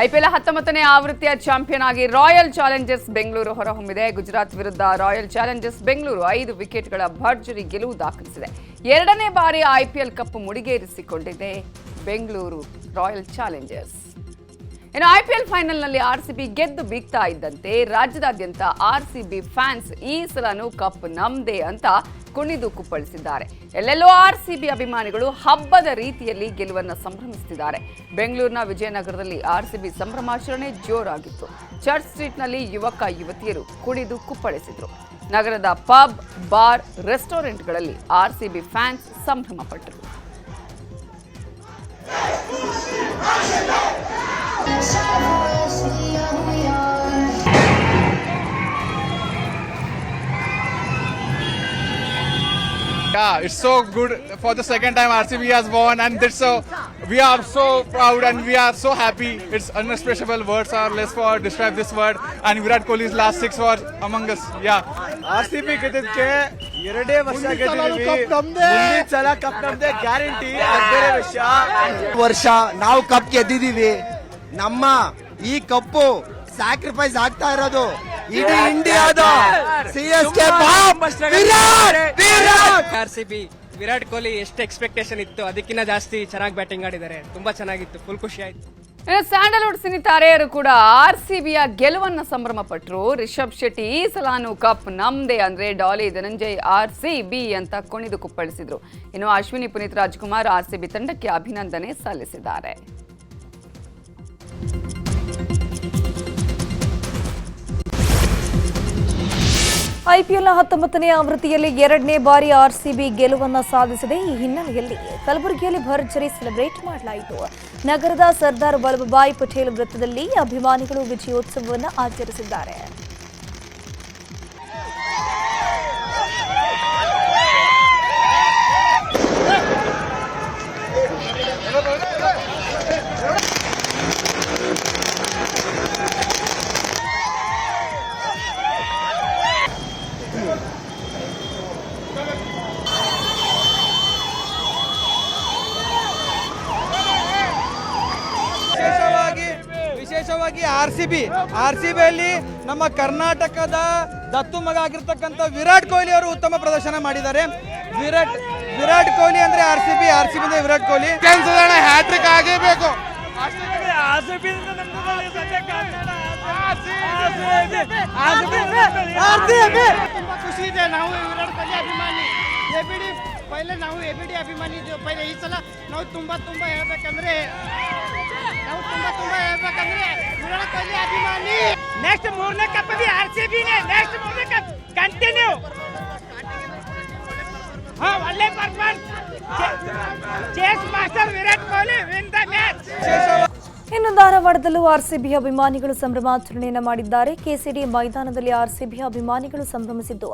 IPL 19ನೇ ಆವೃತ್ತಿಯ champion ಆಗಿ royal Challengers Bengaluru ಹೊರಹೊಮ್ಮಿದೆ. ಗುಜರಾತ್ ವಿರುದ್ಧ ರಾಯಲ್ ಚಾಲೆಂಜರ್ಸ್ ಬೆಂಗಳೂರು 5 ವಿಕೆಟ್ಗಳ ಭರ್ಜರಿ ಗೆಲುವು ದಾಖಲಿಸಿದೆ. 2ನೇ ಬಾರಿ ಐಪಿಎಲ್ ಕಪ್ ಮುಡಿಗೇರಿಸಿಕೊಂಡಿದೆ ಬೆಂಗಳೂರು ರಾಯಲ್ ಚಾಲೆಂಜರ್ಸ್. ಇನ್ನು ಐಪಿಎಲ್ ಫೈನಲ್ನಲ್ಲಿ ಆರ್ಸಿಬಿ ಗೆದ್ದು ಬೀಗ್ತಾ ಇದ್ದಂತೆ ರಾಜ್ಯದಾದ್ಯಂತ ಆರ್ಸಿಬಿ ಫ್ಯಾನ್ಸ್ ಈ ಸಲನೂ ಕಪ್ ನಮ್ದೇ ಅಂತ ಕುಣಿದು ಕುಪ್ಪಳಿಸಿದ್ದಾರೆ. ಎಲ್ಲೆಲ್ಲೋ ಆರ್ಸಿಬಿ ಅಭಿಮಾನಿಗಳು ಹಬ್ಬದ ರೀತಿಯಲ್ಲಿ ಗೆಲುವನ್ನು ಸಂಭ್ರಮಿಸುತ್ತಿದ್ದಾರೆ. ಬೆಂಗಳೂರಿನ ವಿಜಯನಗರದಲ್ಲಿ ಆರ್ಸಿಬಿ ಸಂಭ್ರಮಾಚರಣೆ ಜೋರಾಗಿತ್ತು. ಚರ್ಚ್ ಸ್ಟ್ರೀಟ್ನಲ್ಲಿ ಯುವಕ ಯುವತಿಯರು ಕುಣಿದು ಕುಪ್ಪಳಿಸಿದ್ರು. ನಗರದ ಪಬ್, ಬಾರ್, ರೆಸ್ಟೋರೆಂಟ್ಗಳಲ್ಲಿ ಆರ್ಸಿಬಿ ಫ್ಯಾನ್ಸ್ ಸಂಭ್ರಮ ಪಟ್ಟರು. Yeah, it's so good for the second time RCB has won, and we are so proud and we are so happy. It's unexpressible words are less for describe this word, and Virat Kohli's last 6 was among us. Yeah, RCB ಗೆದ್ದಕ್ಕೆ 2 ವರ್ಷ ಗೆದ್ದಿದ್ದೀವಿ. ಮುಂದಿನ ಸಲ cup ನಮ್ದೇ guarantee. ಬೇರೆ ವಿಷಯ, ವರ್ಷ ನಾವು cup ಗೆದ್ದಿದ್ದೀವಿ. ನಮ್ಮ ಈ ಕಪ್ಪು ಸ್ಯಾಕ್ರಿಫೈಸ್ ಆಗ್ತಾ ಇರೋದು ಇಡೀ ಇಂಡಿಯಾದ ಸಿಎಸ್ಕೆ ಆರ್ಸಿಬಿ ವಿರಾಟ್ ಕೊಹ್ಲಿ ಎಷ್ಟು ಎಕ್ಸ್ಪೆಕ್ಟೇಷನ್ ಇತ್ತು ಅದಕ್ಕಿಂತ ಜಾಸ್ತಿ ಚೆನ್ನಾಗಿ ಬ್ಯಾಟಿಂಗ್ ಆಡಿದ್ದಾರೆ. ತುಂಬಾ ಚೆನ್ನಾಗಿತ್ತು, ಫುಲ್ ಖುಷಿ ಆಯ್ತು. ಸ್ಯಾಂಡಲ್ವುಡ್ ಸಿನಿ ತಾರೆಯರು ಕೂಡ ಆರ್ಸಿಬಿಯ ಗೆಲುವನ್ನು ಸಂಭ್ರಮ ಪಟ್ಟರು. ರಿಷಬ್ ಶೆಟ್ಟಿ ಈ ಸಲಾನು ಕಪ್ ನಮ್ದೇ ಅಂದ್ರೆ ಡಾಲಿ ಧನಂಜಯ್ ಆರ್ಸಿಬಿ ಅಂತ ಕುಣಿದು ಕುಪ್ಪಳಿಸಿದ್ರು. ಇನ್ನು ಅಶ್ವಿನಿ ಪುನೀತ್ ರಾಜ್ಕುಮಾರ್ ಆರ್ಸಿಬಿ ತಂಡಕ್ಕೆ ಅಭಿನಂದನೆ ಸಲ್ಲಿಸಿದ್ದಾರೆ. ಐಪಿಎಲ್ನ 19ನೇ ಆವೃತ್ತಿಯಲ್ಲಿ 2ನೇ ಬಾರಿ ಆರ್ಸಿಬಿ ಗೆಲುವನ್ನು ಸಾಧಿಸಿದೆ. ಈ ಹಿನ್ನೆಲೆಯಲ್ಲಿ ಕಲಬುರಗಿಯಲ್ಲಿ ಭರ್ಜರಿ ಸೆಲೆಬ್ರೇಟ್ ಮಾಡಲಾಯಿತು. ನಗರದ ಸರ್ದಾರ್ ವಲ್ಲಭಭಾಯ್ ಪಟೇಲ್ ವೃತ್ತದಲ್ಲಿ ಅಭಿಮಾನಿಗಳು ವಿಜಯೋತ್ಸವವನ್ನು ಆಚರಿಸಿದ್ದಾರೆ. ವಿಶೇಷವಾಗಿ ಆರ್ಸಿಬಿಯಲ್ಲಿ ನಮ್ಮ ಕರ್ನಾಟಕದ ದತ್ತು ಮಗ ಆಗಿರ್ತಕ್ಕಂಥ ವಿರಾಟ್ ಕೊಹ್ಲಿ ಅವರು ಉತ್ತಮ ಪ್ರದರ್ಶನ ಮಾಡಿದ್ದಾರೆ. ವಿರಾಟ್ ಕೊಹ್ಲಿ ಅಂದ್ರೆ ಆರ್ಸಿಬಿ ಅಂದ್ರೆ ವಿರಾಟ್ ಕೊಹ್ಲಿ ಹ್ಯಾಟ್ರಿಕ್ ಆಗೇಬೇಕು. ತುಂಬಾ ಖುಷಿ ಇದೆ. ನಾವು ವಿರಾಟ್ ಕೊಹ್ಲಿ ಅಭಿಮಾನಿ, ಪೈಲೆ ನಾವು ಎಬಿಡಿ ಅಭಿಮಾನಿ ಇದ್ದೀವಿ. ಪೈಲೆ ಈ ಸಲ ನಾವು ತುಂಬಾ ಹೇಳ್ಬೇಕಂದ್ರೆ ವಿರಾಟ್ ಕೊಹ್ಲಿ ಅಭಿಮಾನಿ. ನೆಕ್ಸ್ಟ್ 3ನೇ ಕಪ್ भी आरसीबी ने ನೆಕ್ಸ್ಟ್ 3ನೇ ಕಪ್ ಕಂಟಿನ್ಯೂ. ಒಳ್ಳೆ performance. Chase master Virat Kohli win the match. ಇನ್ನು ಧಾರವಾಡದಲ್ಲೂ ಆರ್ಸಿಬಿ ಅಭಿಮಾನಿಗಳು ಸಂಭ್ರಮಾಚರಣೆಯನ್ನು ಮಾಡಿದ್ದಾರೆ. ಕೆಸಿಡಿ ಮೈದಾನದಲ್ಲಿ ಆರ್ಸಿಬಿ ಅಭಿಮಾನಿಗಳು ಸಂಭ್ರಮಿಸಿದ್ದು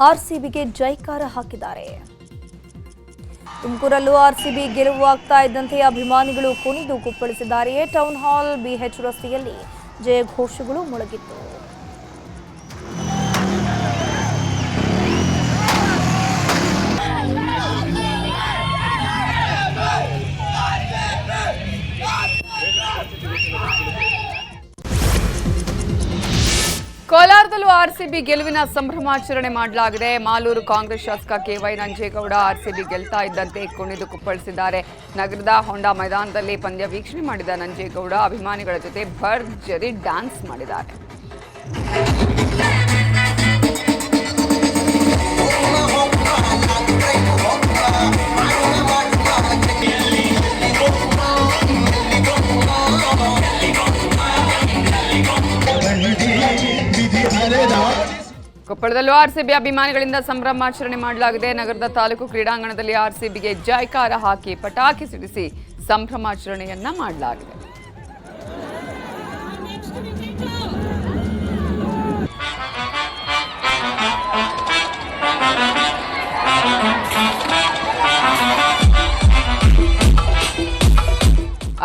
ಆರ್ಸಿಬಿಗೆ ಜೈಕಾರ ಹಾಕಿದ್ದಾರೆ. ತುಮಕೂರಲ್ಲೂ ಆರ್ಸಿಬಿ ಗೆಲುವು ಆಗ್ತಾ ಇದ್ದಂತೆ ಅಭಿಮಾನಿಗಳು ಕುಣಿದು ಕುಪ್ಪಳಿಸಿದ್ದಾರೆ. ಟೌನ್ ಹಾಲ್, ಬಿಎಚ್ ರಸ್ತೆಯಲ್ಲಿ ಜಯ ಘೋಷಗಳು ಮೊಳಗಿತ್ತು. ಕೋಲಾರದಲ್ಲೂ ಆರ್ಸಿಬಿ ಗೆಲುವಿನ ಸಂಭ್ರಮಾಚರಣೆ ಮಾಡಲಾಗಿದೆ. ಮಾಲೂರು ಕಾಂಗ್ರೆಸ್ ಶಾಸಕ ಕೆವೈ ನಂಜೇಗೌಡ ಆರ್ಸಿಬಿ ಗೆಲ್ತಾ ಇದ್ದಂತೆ ಕುಣಿದು ಕುಪ್ಪಳಿಸಿದ್ದಾರೆ. ನಗರದ ಹೊಂಡಾ ಮೈದಾನದಲ್ಲಿ ಪಂದ್ಯ ವೀಕ್ಷಣೆ ಮಾಡಿದ ನಂಜೇಗೌಡ ಅಭಿಮಾನಿಗಳ ಜೊತೆ ಭರ್ಜರಿ ಡ್ಯಾನ್ಸ್ ಮಾಡಿದ್ದಾರೆ. ಕೊಪ್ಪಳದಲ್ಲೂ ಆರ್ಸಿಬಿ ಅಭಿಮಾನಿಗಳಿಂದ ಸಂಭ್ರಮಾಚರಣೆ ಮಾಡಲಾಗಿದೆ. ನಗರದ ತಾಲೂಕು ಕ್ರೀಡಾಂಗಣದಲ್ಲಿ ಆರ್ಸಿಬಿಗೆ ಜೈಕಾರ ಹಾಕಿ ಪಟಾಕಿ ಸಿಡಿಸಿ ಸಂಭ್ರಮಾಚರಣೆಯನ್ನ ಮಾಡಲಾಗಿದೆ.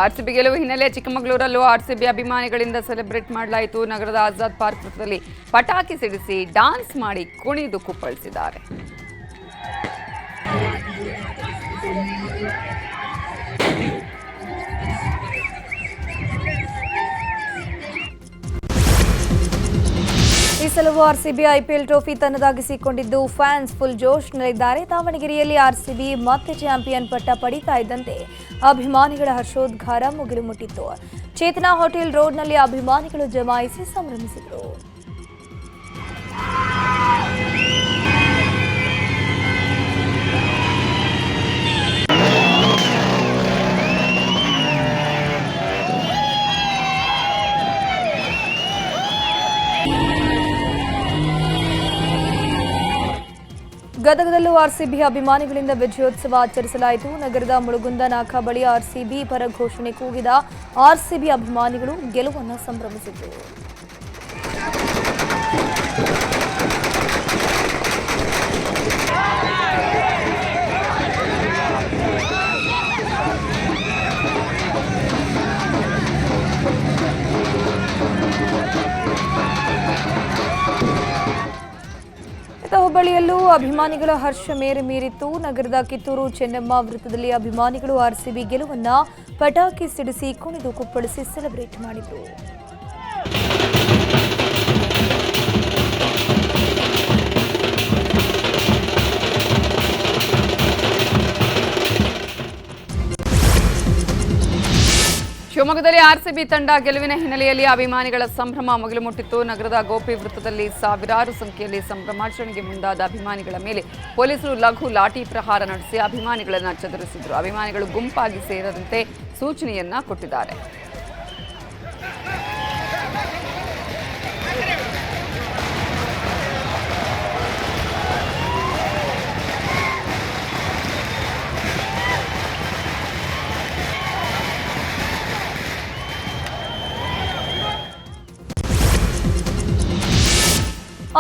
ಆರ್ಸಿಬಿ ಗೆಲುವು ಹಿನ್ನೆಲೆ ಚಿಕ್ಕಮಗಳೂರಲ್ಲೂ ಆರ್ಸಿಬಿ ಅಭಿಮಾನಿಗಳಿಂದ ಸೆಲೆಬ್ರೇಟ್ ಮಾಡಲಾಯಿತು. ನಗರದ ಆಜಾದ್ ಪಾರ್ಕ್ ವೃತ್ತದಲ್ಲಿ ಪಟಾಕಿ ಸಿಡಿಸಿ ಡ್ಯಾನ್ಸ್ ಮಾಡಿ ಕುಣಿದು ಕುಪ್ಪಳಿಸಿದ್ದಾರೆ. ಸಲವೂ ಆರ್ಸಿಬಿ ಐಪಿಎಲ್ ಟ್ರೋಫಿ ತನ್ನದಾಗಿಸಿಕೊಂಡಿದ್ದು ಫ್ಯಾನ್ಸ್ ಫುಲ್ ಜೋಶ್ನಲ್ಲಿದ್ದಾರೆ. ದಾವಣಗೆರೆಯಲ್ಲಿ ಆರ್ಸಿಬಿ ಮತ್ತೆ ಚಾಂಪಿಯನ್ ಪಟ್ಟ ಪಡೀತಾ ಇದ್ದಂತೆ ಅಭಿಮಾನಿಗಳ ಹರ್ಷೋದ್ಗಾರ ಮುಗಿಲು ಮುಟ್ಟಿತ್ತು. ಚೇತನಾ ಹೋಟೆಲ್ ರೋಡ್ನಲ್ಲಿ ಅಭಿಮಾನಿಗಳು ಜಮಾಯಿಸಿ ಸಂಭ್ರಮಿಸಿದರು. ಗದಗದಲ್ಲೂ ಆರ್ಸಿಬಿ ಅಭಿಮಾನಿಗಳಿಂದ ವಿಜಯೋತ್ಸವ ಆಚರಿಸಲಾಯಿತು. ನಗರದ ಮುಳುಗುಂದ ನಾಕಾ ಬಳಿ ಆರ್ಸಿಬಿ ಪರ ಘೋಷಣೆ ಕೂಗಿದ ಆರ್ಸಿಬಿ ಅಭಿಮಾನಿಗಳು ಗೆಲುವನ್ನು ಸಂಭ್ರಮಿಸಿದರು. ಹುಬ್ಬಳ್ಳಿಯಲ್ಲೂ ಅಭಿಮಾನಿಗಳ ಹರ್ಷ ಮೇರೆ ಮೀರಿತ್ತು. ನಗರದ ಕಿತ್ತೂರು ಚೆನ್ನಮ್ಮ ವೃತ್ತದಲ್ಲಿ ಅಭಿಮಾನಿಗಳು ಆರ್ಸಿಬಿ ಗೆಲುವನ್ನ ಪಟಾಕಿ ಸಿಡಿಸಿ ಕುಣಿದು ಕುಪ್ಪಳಿಸಿ ಸೆಲೆಬ್ರೇಟ್ ಮಾಡಿದರು. ಶಿವಮೊಗ್ಗದಲ್ಲಿ ಆರ್ಸಿಬಿ ತಂಡ ಗೆಲುವಿನ ಹಿನ್ನೆಲೆಯಲ್ಲಿ ಅಭಿಮಾನಿಗಳ ಸಂಭ್ರಮ ಮುಗಿಲು ಮುಟ್ಟಿತ್ತು. ನಗರದ ಗೋಪಿ ವೃತ್ತದಲ್ಲಿ ಸಾವಿರಾರು ಸಂಖ್ಯೆಯಲ್ಲಿ ಸಂಭ್ರಮಾಚರಣೆಗೆ ಮುಂದಾದ ಅಭಿಮಾನಿಗಳ ಮೇಲೆ ಪೊಲೀಸರು ಲಘು ಲಾಠಿ ಪ್ರಹಾರ ನಡೆಸಿ ಅಭಿಮಾನಿಗಳನ್ನು ಚದುರಿಸಿದರು. ಅಭಿಮಾನಿಗಳು ಗುಂಪಾಗಿ ಸೇರದಂತೆ ಸೂಚನೆಯನ್ನ ಕೊಟ್ಟಿದ್ದಾರೆ.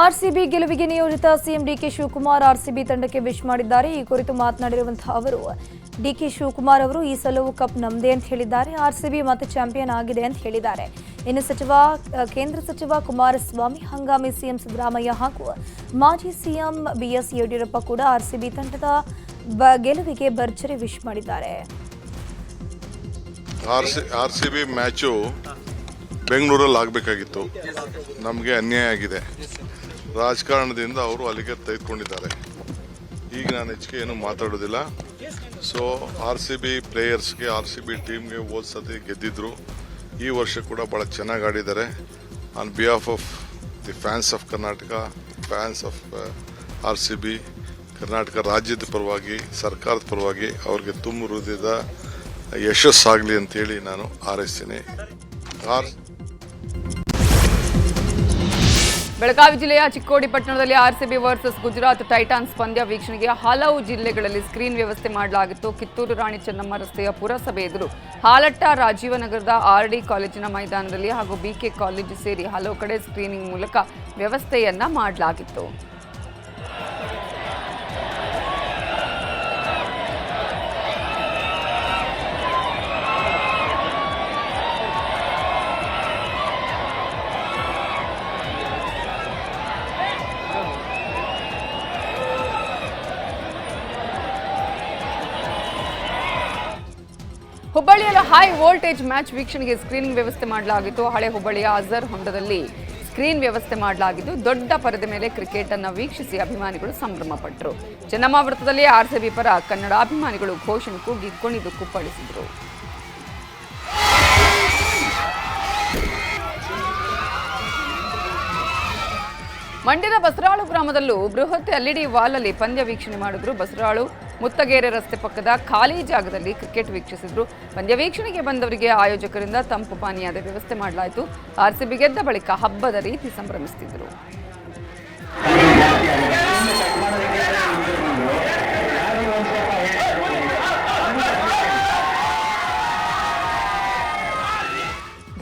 ಆರ್ಸಿಬಿ ಗೆಲುವಿಗೆ ನಿಯೋಜಿತ ಸಿಎಂ ಡಿಕೆ ಶಿವಕುಮಾರ್ ಆರ್ಸಿಬಿ ತಂಡಕ್ಕೆ ವಿಶ್ ಮಾಡಿದ್ದಾರೆ. ಈ ಕುರಿತು ಮಾತನಾಡಿರುವಂತಹ ಅವರು, ಡಿಕೆ ಶಿವಕುಮಾರ್ ಅವರು ಈ ಸಲವೂ ಕಪ್ ನಮ್ಮದೇ ಅಂತ ಹೇಳಿದ್ದಾರೆ. ಆರ್ಸಿಬಿ ಮತ್ತೆ ಚಾಂಪಿಯನ್ ಆಗಿದೆ ಅಂತ ಹೇಳಿದ್ದಾರೆ. ಇನ್ನು ಕೇಂದ್ರ ಸಚಿವ ಕುಮಾರಸ್ವಾಮಿ, ಹಂಗಾಮಿ ಸಿಎಂ ಸಿದ್ದರಾಮಯ್ಯ ಹಾಗೂ ಮಾಜಿ ಸಿಎಂ ಬಿಎಸ್ ಯಡಿಯೂರಪ್ಪ ಕೂಡ ಆರ್ಸಿಬಿ ತಂಡದ ಗೆಲುವಿಗೆ ಭರ್ಜರಿ ವಿಶ್ ಮಾಡಿದ್ದಾರೆ. ಆರ್ಸಿಬಿ ಮ್ಯಾಚು ಬೆಂಗಳೂರಲ್ಲಿ ಆಗಬೇಕಾಗಿತ್ತು. ನಮಗೆ ಅನ್ಯಾಯ ಆಗಿದೆ. ರಾಜಕಾರಣದಿಂದ ಅವರು ಅಲ್ಲಿಗೆ ತೆಗೆದುಕೊಂಡಿದ್ದಾರೆ. ಈಗ ನಾನು ಹೆಚ್ಚಿಗೆ ಏನು ಮಾತಾಡೋದಿಲ್ಲ. ಸೊ ಆರ್ಸಿಬಿ ಪ್ಲೇಯರ್ಸ್ಗೆ, ಆರ್ಸಿಬಿ ಟೀಮ್ಗೆ ಹೋದ ಸತಿ ಗೆದ್ದಿದ್ರು. ಈ ವರ್ಷ ಕೂಡ ಭಾಳ ಚೆನ್ನಾಗಿ ಆಡಿದ್ದಾರೆ. On behalf of the fans of Karnataka, fans of RCB, Karnataka ರಾಜ್ಯದ ಪರವಾಗಿ, ಸರ್ಕಾರದ ಪರವಾಗಿ ಅವ್ರಿಗೆ ತುಂಬ ಹೃದಯದ ಯಶಸ್ಸಾಗಲಿ ಅಂತೇಳಿ ನಾನು ಹಾರೈಸ್ತೀನಿ. ಬೆಳಗಾವಿ ಜಿಲ್ಲೆಯ ಚಿಕ್ಕೋಡಿ ಪಟ್ಟಣದಲ್ಲಿ ಆರ್ಸಿಬಿ ವರ್ಸಸ್ ಗುಜರಾತ್ ಟೈಟಾನ್ಸ್ ಪಂದ್ಯ ವೀಕ್ಷಣೆಗೆ ಹಲವು ಜಿಲ್ಲೆಗಳಲ್ಲಿ ಸ್ಕ್ರೀನ್ ವ್ಯವಸ್ಥೆ ಮಾಡಲಾಗಿತ್ತು. ಕಿತ್ತೂರು ರಾಣಿ ಚೆನ್ನಮ್ಮ ರಸ್ತೆಯ ಪುರಸಭೆ ಎದುರು, ಹಾಲಟ್ಟ, ರಾಜೀವನಗರದ ಆರ್ಡಿ ಕಾಲೇಜಿನ ಮೈದಾನದಲ್ಲಿ ಹಾಗೂ ಬಿಕೆ ಕಾಲೇಜು ಸೇರಿ ಹಲವು ಕಡೆ ಸ್ಕ್ರೀನಿಂಗ್ ಮೂಲಕ ವ್ಯವಸ್ಥೆಯನ್ನ ಮಾಡಲಾಗಿತ್ತು. ಹುಬ್ಬಳ್ಳಿಯಲ್ಲಿ ಹೈ ವೋಲ್ಟೇಜ್ ಮ್ಯಾಚ್ ವೀಕ್ಷಣೆಗೆ ಸ್ಕ್ರೀನಿಂಗ್ ವ್ಯವಸ್ಥೆ ಮಾಡಲಾಗಿತ್ತು. ಹಳೆ ಹುಬ್ಬಳ್ಳಿಯ ಅಜರ್ ಹೊಂಡದಲ್ಲಿ ಸ್ಕ್ರೀನ್ ವ್ಯವಸ್ಥೆ ಮಾಡಲಾಗಿದ್ದು, ದೊಡ್ಡ ಪರದೆ ಮೇಲೆ ಕ್ರಿಕೆಟ್ ಅನ್ನು ವೀಕ್ಷಿಸಿ ಅಭಿಮಾನಿಗಳು ಸಂಭ್ರಮ ಪಟ್ಟರು. ಚೆನ್ನಮ್ಮ ವೃತ್ತದಲ್ಲಿ ಆರ್ಸಿಬಿ ಪರ ಕನ್ನಡ ಅಭಿಮಾನಿಗಳು ಘೋಷಣೆ ಕೂಗಿ ಕುಣಿದು ಕುಪ್ಪಳಿಸಿದರು. ಮಂಡ್ಯದ ಬಸರಾಳು ಗ್ರಾಮದಲ್ಲೂ ಬೃಹತ್ ಎಲ್ಇಡಿ ವಾಲ್ ಅಲ್ಲಿ ಪಂದ್ಯ ವೀಕ್ಷಣೆ ಮಾಡಿದ್ರು. ಬಸರಾಳು ಮುತ್ತಗೇರೆ ರಸ್ತೆ ಪಕ್ಕದ ಖಾಲಿ ಜಾಗದಲ್ಲಿ ಕ್ರಿಕೆಟ್ ವೀಕ್ಷಿಸಿದ್ರು. ಪಂದ್ಯ ವೀಕ್ಷಣೆಗೆ ಬಂದವರಿಗೆ ಆಯೋಜಕರಿಂದ ತಂಪು ಪಾನೀಯದ ವ್ಯವಸ್ಥೆ ಮಾಡಲಾಯಿತು. ಆರ್ಸಿಬಿ ಗೆದ್ದ ಬಳಿಕ ಹಬ್ಬದ ರೀತಿ ಸಂಭ್ರಮಿಸುತ್ತಿದ್ದರು.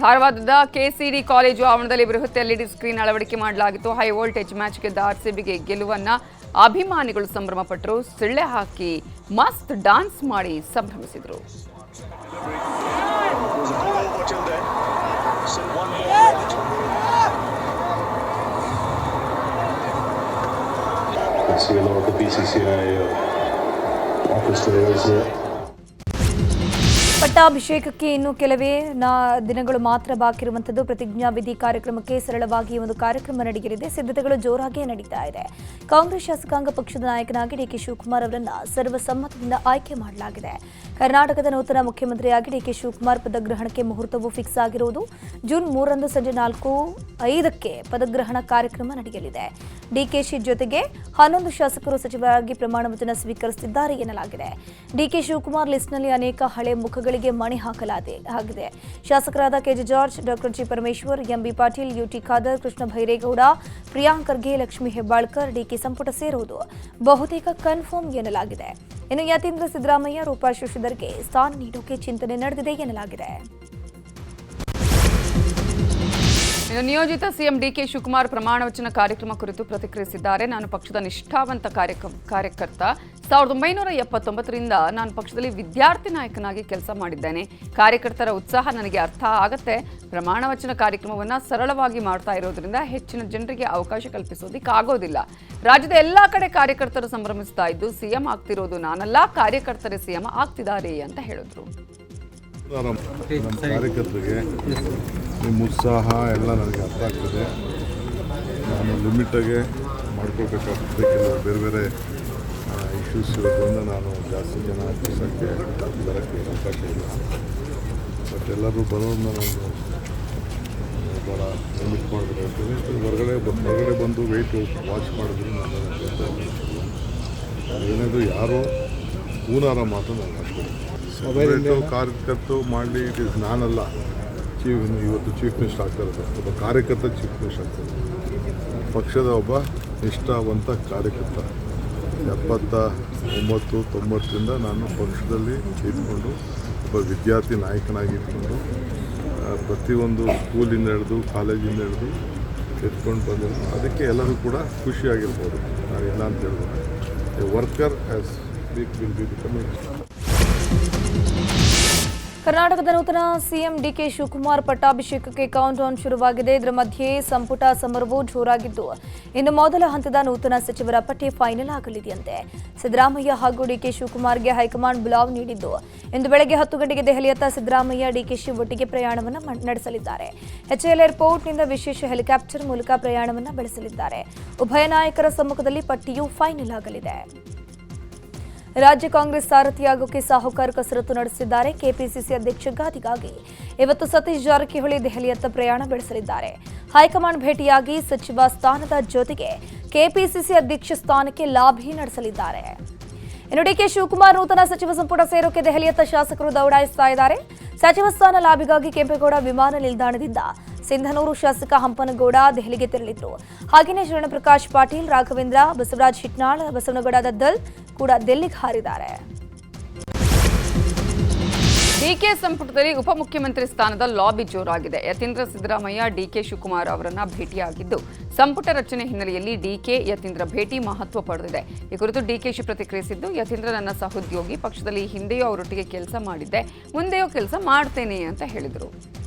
ಧಾರವಾಡದ ಕೆಸಿಡಿ ಕಾಲೇಜು ಆವರಣದಲ್ಲಿ ಬೃಹತ್ ಎಲ್ಇಡಿ ಸ್ಕ್ರೀನ್ ಅಳವಡಿಕೆ ಮಾಡಲಾಗಿತ್ತು. ಹೈ ವೋಲ್ಟೇಜ್ ಮ್ಯಾಚ್ ಗೆದ್ದ ಆರ್ಸಿಬಿಗೆ ಗೆಲುವನ್ನ ಅಭಿಮಾನಿಗಳು ಸಂಭ್ರಮ ಪಟ್ಟರು. ಸಿಳ್ಳೆ ಹಾಕಿ ಮಸ್ತ್ ಡಾನ್ಸ್ ಮಾಡಿ ಸಂಭ್ರಮಿಸಿದರು. ಪಟ್ಟಾಭಿಷೇಕಕ್ಕೆ ಇನ್ನು ಕೆಲವೇ ದಿನಗಳು ಮಾತ್ರ ಬಾಕಿ ಇರುವಂಥದ್ದು. ಪ್ರತಿಜ್ಞಾವಿಧಿ ಕಾರ್ಯಕ್ರಮಕ್ಕೆ ಸರಳವಾಗಿ ಒಂದು ಕಾರ್ಯಕ್ರಮ ನಡೆಯಲಿದೆ. ಸಿದ್ಧತೆಗಳು ಜೋರಾಗಿ ನಡೀತಾ ಇದೆ. ಕಾಂಗ್ರೆಸ್ ಶಾಸಕಾಂಗ ಪಕ್ಷದ ನಾಯಕನಾಗಿ ಡಿಕೆ ಶಿವಕುಮಾರ್ ಅವರನ್ನ ಸರ್ವಸಮ್ಮತದಿಂದ ಆಯ್ಕೆ ಮಾಡಲಾಗಿದೆ. ಕರ್ನಾಟಕದ ನೂತನ ಮುಖ್ಯಮಂತ್ರಿಯಾಗಿ ಡಿಕೆ ಶಿವಕುಮಾರ್ ಪದಗ್ರಹಣಕ್ಕೆ ಮುಹೂರ್ತವು ಫಿಕ್ಸ್ ಆಗಿರುವುದು. ಜೂನ್ 3ರಂದು ಸಂಜೆ 4:05ಕ್ಕೆ ಪದಗ್ರಹಣ ಕಾರ್ಯಕ್ರಮ ನಡೆಯಲಿದೆ. ಡಿಕೆಶಿ ಜೊತೆಗೆ 11 ಶಾಸಕರು ಸಚಿವರಾಗಿ ಪ್ರಮಾಣ ವಚನ ಸ್ವೀಕರಿಸುತ್ತಿದ್ದಾರೆ ಎನ್ನಲಾಗಿದೆ. ಡಿಕೆ ಶಿವಕುಮಾರ್ ಲಿಸ್ಟ್ನಲ್ಲಿ ಅನೇಕ ಹಳೆ ಮುಖಗಳಿಗೆ ಮಣೆ ಹಾಕಲಾಗಿದೆ. ಶಾಸಕರಾದ ಕೆಜೆ ಜಾರ್ಜ್, ಡಾಕ್ಟರ್ ಜಿ ಪರಮೇಶ್ವರ್, ಎಂಬಿ ಪಾಟೀಲ್, ಯುಟಿ ಖಾದರ್, ಕೃಷ್ಣ ಭೈರೇಗೌಡ, ಪ್ರಿಯಾಂಕ್ ಖರ್ಗೆ, ಲಕ್ಷ್ಮೀ ಹೆಬ್ಬಾಳ್ಕರ್ ಡಿಕೆ ಸಂಪುಟ ಸೇರುವುದು ಬಹುತೇಕ ಕನ್ಫರ್ಮ್ ಎನ್ನಲಾಗಿದೆ. ಇನ್ನು ಯತೀಂದ್ರ ಸಿದ್ದರಾಮಯ್ಯ, ರೂಪಾ ಶಶಿಧರ್ಗೆ ಸ್ಥಾನ ನೀಡೋಕೆ ಚಿಂತನೆ ನಡೆದಿದೆ ಎನ್ನಲಾಗಿದೆ. ಇನ್ನು ನಿಯೋಜಿತ ಸಿಎಂ ಡಿಕೆ ಶಿವಕುಮಾರ್ ಪ್ರಮಾಣ ವಚನ ಕಾರ್ಯಕ್ರಮ ಕುರಿತು ಪ್ರತಿಕ್ರಿಯಿಸಿದ್ದಾರೆ. ನಾನು ಪಕ್ಷದ ನಿಷ್ಠಾವಂತ ಕಾರ್ಯಕರ್ತ. 1979ರಿಂದ ನಾನು ಪಕ್ಷದಲ್ಲಿ ವಿದ್ಯಾರ್ಥಿ ನಾಯಕನಾಗಿ ಕೆಲಸ ಮಾಡಿದ್ದೇನೆ. ಕಾರ್ಯಕರ್ತರ ಉತ್ಸಾಹ ನನಗೆ ಅರ್ಥ ಆಗತ್ತೆ. ಪ್ರಮಾಣ ವಚನ ಕಾರ್ಯಕ್ರಮವನ್ನು ಸರಳವಾಗಿ ಮಾಡ್ತಾ ಇರೋದ್ರಿಂದ ಹೆಚ್ಚಿನ ಜನರಿಗೆ ಅವಕಾಶ ಕಲ್ಪಿಸೋದಕ್ಕಾಗೋದಿಲ್ಲ. ರಾಜ್ಯದ ಎಲ್ಲಾ ಕಡೆ ಕಾರ್ಯಕರ್ತರು ಸಂಭ್ರಮಿಸ್ತಾ ಇದ್ದು ಸಿಎಂ ಆಗ್ತಿರೋದು ನಾನಲ್ಲ, ಕಾರ್ಯಕರ್ತರೇ ಸಿಎಂ ಆಗ್ತಿದ್ದಾರೆ ಅಂತ ಹೇಳಿದ್ರು. ನಮ್ಮ ಕಾರ್ಯಕರ್ತರಿಗೆ ನಿಮ್ಮ ಉತ್ಸಾಹ ಎಲ್ಲ ನನಗೆ ಅರ್ಥ ಆಗ್ತದೆ. ನಾನು ಲಿಮಿಟಾಗೆ ಮಾಡ್ಕೊಳ್ಬೇಕಾಗ್ತದೆ. ಕೆಲವು ಬೇರೆ ಬೇರೆ ಇಶ್ಯೂಸ್ ಇರೋದ್ರಿಂದ ನಾನು ಜಾಸ್ತಿ ಜನ ಕೆಲಸಕ್ಕೆ ಬರೋಕ್ಕೆ ಅವಕಾಶ ಇಲ್ಲ. ಬಟ್ ಎಲ್ಲರೂ ಬರೋದನ್ನ ನಾನು ಭಾಳ ಲಿಮಿಟ್ ಮಾಡಬೇಕಾಗ್ತದೆ. ಹೊರಗಡೆ ಬಂದು ವೆಯ್ಟ್ ವಾಚ್ ಮಾಡಿದ್ರು ನಾನು ಏನಾದರೂ ಯಾರೋ ಹೂನಾರ ಮಾತು ನಾನು ಅಷ್ಟೇ. ಕಾರ್ಯಕರ್ತರು ಮಾಡಲಿ, ಇಟ್ ಇಸ್ ನಾನಲ್ಲ ಇವತ್ತು ಚೀಫ್ ಮಿನಿಸ್ಟರ್ ಆಗ್ತಾರೆ. ಒಬ್ಬ ಕಾರ್ಯಕರ್ತ ಚೀಫ್ ಮಿನಿಸ್ಟರ್ ಆಗ್ತಾರೆ. ಪಕ್ಷದ ಒಬ್ಬ ನಿಷ್ಠಾವಂತ ಕಾರ್ಯಕರ್ತ. 79, 90ರಿಂದ ನಾನು ಪಕ್ಷದಲ್ಲಿ ಇದ್ಕೊಂಡು ಒಬ್ಬ ವಿದ್ಯಾರ್ಥಿ ನಾಯಕನಾಗಿ ಇದ್ಕೊಂಡು ಪ್ರತಿಯೊಂದು ಸ್ಕೂಲಿಂದ ಹಿಡಿದು ಕಾಲೇಜಿಂದ ಹಿಡಿದು ಎತ್ಕೊಂಡು ಬಂದಿದ್ದು. ಅದಕ್ಕೆ ಎಲ್ಲರೂ ಕೂಡ ಖುಷಿಯಾಗಿರ್ಬೋದು. ನಾನು ಇಲ್ಲ ಅಂತ ಹೇಳ್ಬೋದು. A worker as will be becoming. ಕರ್ನಾಟಕದ ನೂತನ ಸಿಎಂ ಡಿಕೆ ಶಿವಕುಮಾರ್ ಪಟ್ಟಾಭಿಷೇಕಕ್ಕೆ ಕೌಂಟ್ ಡೌನ್ ಶುರುವಾಗಿದೆ. ಇದರ ಮಧ್ಯೆ ಸಂಪುಟ ಸಮರವೂ ಜೋರಾಗಿದ್ದು ಇನ್ನು ಮೊದಲ ಹಂತದ ನೂತನ ಸಚಿವರ ಪಟ್ಟಿ ಫೈನಲ್ ಆಗಲಿದೆಯಂತೆ. ಸಿದ್ದರಾಮಯ್ಯ ಹಾಗೂ ಡಿಕೆ ಶಿವಕುಮಾರ್ಗೆ ಹೈಕಮಾಂಡ್ ಬುಲಾವ್ ನೀಡಿದ್ದು ಇಂದು ಬೆಳಗ್ಗೆ 10 ಗಂಟೆಗೆ ದೆಹಲಿಯತ್ತ ಸಿದ್ದರಾಮಯ್ಯ ಡಿಕೆಶಿ ಒಟ್ಟಿಗೆ ಪ್ರಯಾಣವನ್ನು ನಡೆಸಲಿದ್ದಾರೆ. ಎಚ್ಎಎಲ್ ಏರ್ಪೋರ್ಟ್ನಿಂದ ವಿಶೇಷ ಹೆಲಿಕಾಪ್ಟರ್ ಮೂಲಕ ಪ್ರಯಾಣವನ್ನು ಬೆಳೆಸಲಿದ್ದಾರೆ. ಉಭಯ ನಾಯಕರ ಸಮ್ಮುಖದಲ್ಲಿ ಪಟ್ಟಿಯೂ ಫೈನಲ್ ಆಗಲಿದೆ. ರಾಜ್ಯ ಕಾಂಗ್ರೆಸ್ ಸಾರಥಿಯಾಗೋಕೆ ಸಾಹುಕಾರ್ ಕಸರತ್ತು ನಡೆಸಿದ್ದಾರೆ. ಕೆಪಿಸಿಸಿ ಅಧ್ಯಕ್ಷ ಗಾದಿಗಾಗಿ ಇವತ್ತು ಸತೀಶ್ ಜಾರಕಿಹೊಳಿ ದೆಹಲಿಯತ್ತ ಪ್ರಯಾಣ ಬೆಳೆಸಲಿದ್ದಾರೆ. ಹೈಕಮಾಂಡ್ ಭೇಟಿಯಾಗಿ ಸಚಿವ ಸ್ಥಾನದ ಜೊತೆಗೆ ಕೆಪಿಸಿಸಿ ಅಧ್ಯಕ್ಷ ಸ್ಥಾನಕ್ಕೆ ಲಾಬಿ ನಡೆಸಲಿದ್ದಾರೆ. ಇನ್ನು ಡಿಕೆ ಶಿವಕುಮಾರ್ ನೂತನ ಸಚಿವ ಸಂಪುಟ ಸೇರೋಕೆ ದೆಹಲಿಯತ್ತ ಶಾಸಕರು ದೌಡಾಯಿಸ್ತಾ ಇದ್ದಾರೆ. ಸಚಿವ ಸ್ಥಾನ ಲಾಬಿಗಾಗಿ ಕೆಂಪೇಗೌಡ ವಿಮಾನ ನಿಲ್ದಾಣದಿಂದ ಸಿಂಧನೂರು ಶಾಸಕ ಹಂಪನಗೌಡ ದೆಹಲಿಗೆ ತೆರಳಿದ್ರು. ಹಾಗೆಯೇ ಶರಣಪ್ರಕಾಶ್ ಪಾಟೀಲ್, ರಾಘವೇಂದ್ರ, ಬಸವರಾಜ್ ಹಿಟ್ನಾಳ್, ಬಸವನಗೌಡ ದದ್ದಲ್ ಕೂಡ ದೆಹಲಿಗೆ ಹಾರಿದ್ದಾರೆ. ಡಿಕೆ ಸಂಪುಟದಲ್ಲಿ ಉಪಮುಖ್ಯಮಂತ್ರಿ ಸ್ಥಾನದ ಲಾಬಿ ಜೋರಾಗಿದೆ. ಯತೀಂದ್ರ ಸಿದ್ದರಾಮಯ್ಯ ಡಿಕೆ ಶಿವಕುಮಾರ್ ಅವರನ್ನ ಭೇಟಿಯಾಗಿದ್ದು ಸಂಪುಟ ರಚನೆ ಹಿನ್ನೆಲೆಯಲ್ಲಿ ಡಿಕೆ ಯತೀಂದ್ರ ಭೇಟಿ ಮಹತ್ವ ಪಡೆದಿದೆ. ಈ ಕುರಿತು ಡಿಕೆಶಿ ಪ್ರತಿಕ್ರಿಯಿಸಿದ್ದು, ಯತೀಂದ್ರ ನನ್ನ ಸಹೋದ್ಯೋಗಿ, ಪಕ್ಷದಲ್ಲಿ ಹಿಂದೆಯೂ ಅವರೊಟ್ಟಿಗೆ ಕೆಲಸ ಮಾಡಿದ್ದೆ, ಮುಂದೆಯೂ ಕೆಲಸ ಮಾಡ್ತೇನೆ ಅಂತ ಹೇಳಿದರು.